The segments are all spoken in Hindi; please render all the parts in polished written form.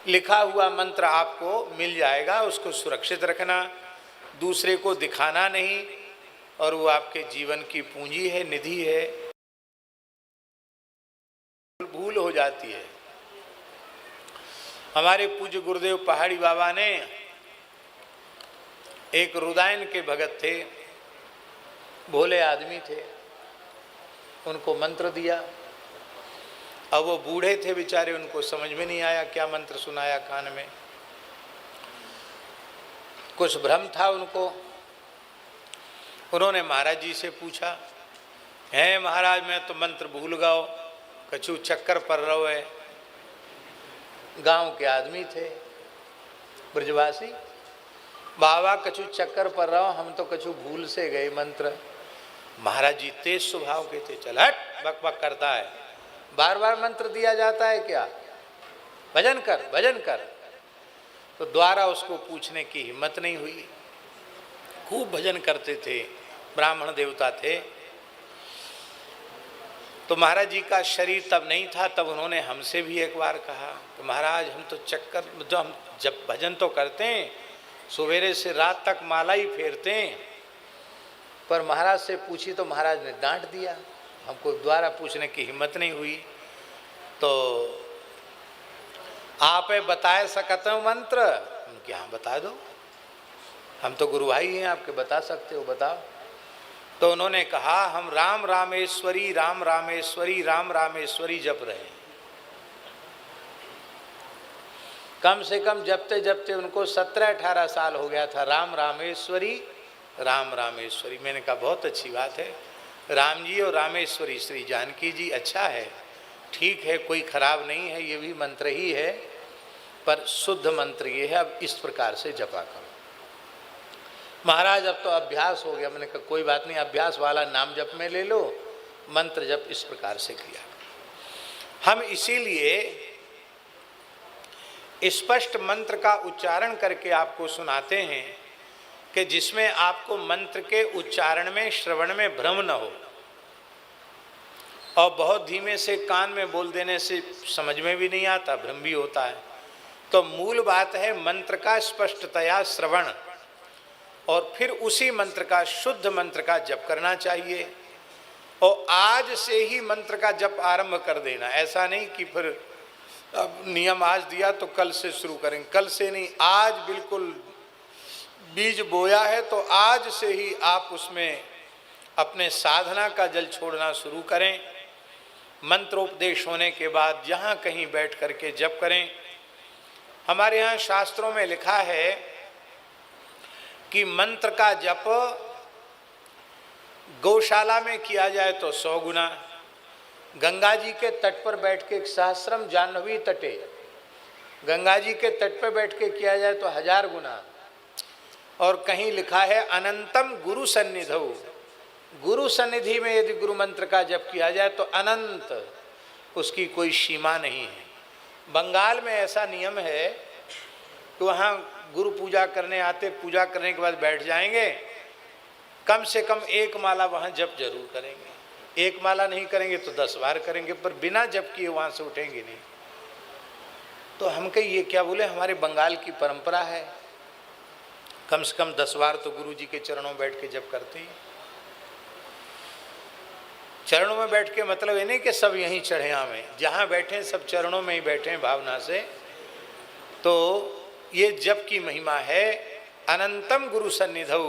लिखा हुआ मंत्र आपको मिल जाएगा, उसको सुरक्षित रखना, दूसरे को दिखाना नहीं, और वो आपके जीवन की पूंजी है, निधि है। भूल हो जाती है। हमारे पूज्य गुरुदेव पहाड़ी बाबा ने, एक रुदायन के भगत थे, भोले आदमी थे, उनको मंत्र दिया। अब वो बूढ़े थे बेचारे, उनको समझ में नहीं आया क्या मंत्र सुनाया कान में, कुछ भ्रम था उनको। उन्होंने महाराज जी से पूछा, है महाराज मैं तो मंत्र भूल गया, कछु चक्कर पर रहो है। गांव के आदमी थे, ब्रजवासी। बाबा कछु चक्कर पर रहो, हम तो कछु भूल से गए मंत्र। महाराज जी तेज स्वभाव के थे, चल हट, बक बक करता है, बार बार मंत्र दिया जाता है क्या, भजन कर भजन कर। तो द्वारा उसको पूछने की हिम्मत नहीं हुई। खूब भजन करते थे, ब्राह्मण देवता थे। तो महाराज जी का शरीर तब नहीं था, तब उन्होंने हमसे भी एक बार कहा कि महाराज हम तो चक्कर, जो हम जब भजन तो करते हैं, सवेरे से रात तक माला ही फेरते हैं, पर महाराज से पूछी तो महाराज ने डांट दिया, हमको द्वारा पूछने की हिम्मत नहीं हुई। तो आप बताए सकते हो मंत्र? उनके हाँ बता दो, हम तो गुरु भाई हैं आपके, बता सकते हो, बताओ। तो उन्होंने कहा हम राम रामेश्वरी राम रामेश्वरी राम रामेश्वरी जप रहे हैं। कम से कम जपते जपते उनको 17-18 साल हो गया था। राम रामेश्वरी राम रामेश्वरी। मैंने कहा बहुत अच्छी बात है, राम जी और रामेश्वरी श्री जानकी जी, अच्छा है, ठीक है, कोई खराब नहीं है, ये भी मंत्र ही है, पर शुद्ध मंत्र ये है, अब इस प्रकार से जपा करो। महाराज अब तो अभ्यास हो गया। मैंने कहा कोई बात नहीं, अभ्यास वाला नाम जप में ले लो, मंत्र जप इस प्रकार से किया। हम इसीलिए स्पष्ट मंत्र का उच्चारण करके आपको सुनाते हैं कि जिसमें आपको मंत्र के उच्चारण में, श्रवण में भ्रम न हो, और बहुत धीमे से कान में बोल देने से समझ में भी नहीं आता, भ्रम भी होता है। तो मूल बात है मंत्र का स्पष्टतया श्रवण, और फिर उसी मंत्र का, शुद्ध मंत्र का जप करना चाहिए। और आज से ही मंत्र का जप आरंभ कर देना, ऐसा नहीं कि फिर अब नियम आज दिया तो कल से शुरू करेंगे, कल से नहीं, आज बिल्कुल बीज बोया है तो आज से ही आप उसमें अपने साधना का जल छोड़ना शुरू करें। मंत्रोपदेश होने के बाद जहाँ कहीं बैठ करके जप करें। हमारे यहाँ शास्त्रों में लिखा है कि मंत्र का जप गौशाला में किया जाए तो 100 गुना, गंगा जी के तट पर बैठ के, सहस्रम जाह्नवी तटे, गंगा जी के तट पर बैठ के किया जाए तो 1000 गुना, और कहीं लिखा है अनंतम गुरु सन्निधौ, गुरु सन्निधि में यदि गुरु मंत्र का जप किया जाए तो अनंत, उसकी कोई सीमा नहीं है। बंगाल में ऐसा नियम है कि वहाँ गुरु पूजा करने आते, पूजा करने के बाद बैठ जाएंगे, कम से कम 1 माला वहाँ जप जरूर करेंगे। 1 माला नहीं करेंगे तो 10 बार करेंगे, पर बिना जप किए वहाँ से उठेंगे नहीं। तो हम कहीं ये क्या बोले, हमारे बंगाल की परंपरा है, कम से कम 10 बार तो गुरु जी के चरणों में बैठ के जप करते हैं। चरणों में बैठ के मतलब ये नहीं कि सब यहीं चढ़े आवे, जहाँ बैठे सब चरणों में ही बैठे भावना से। तो ये जप की महिमा है। अनंतम गुरु सन्निधौ,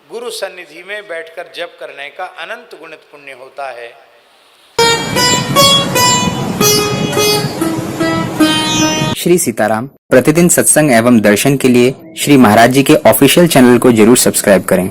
गुरु सन्निधि में बैठकर जप करने का अनंत गुणित पुण्य होता है। श्री सीताराम प्रतिदिन सत्संग एवं दर्शन के लिए श्री महाराज जी के ऑफिशियल चैनल को जरूर सब्सक्राइब करें।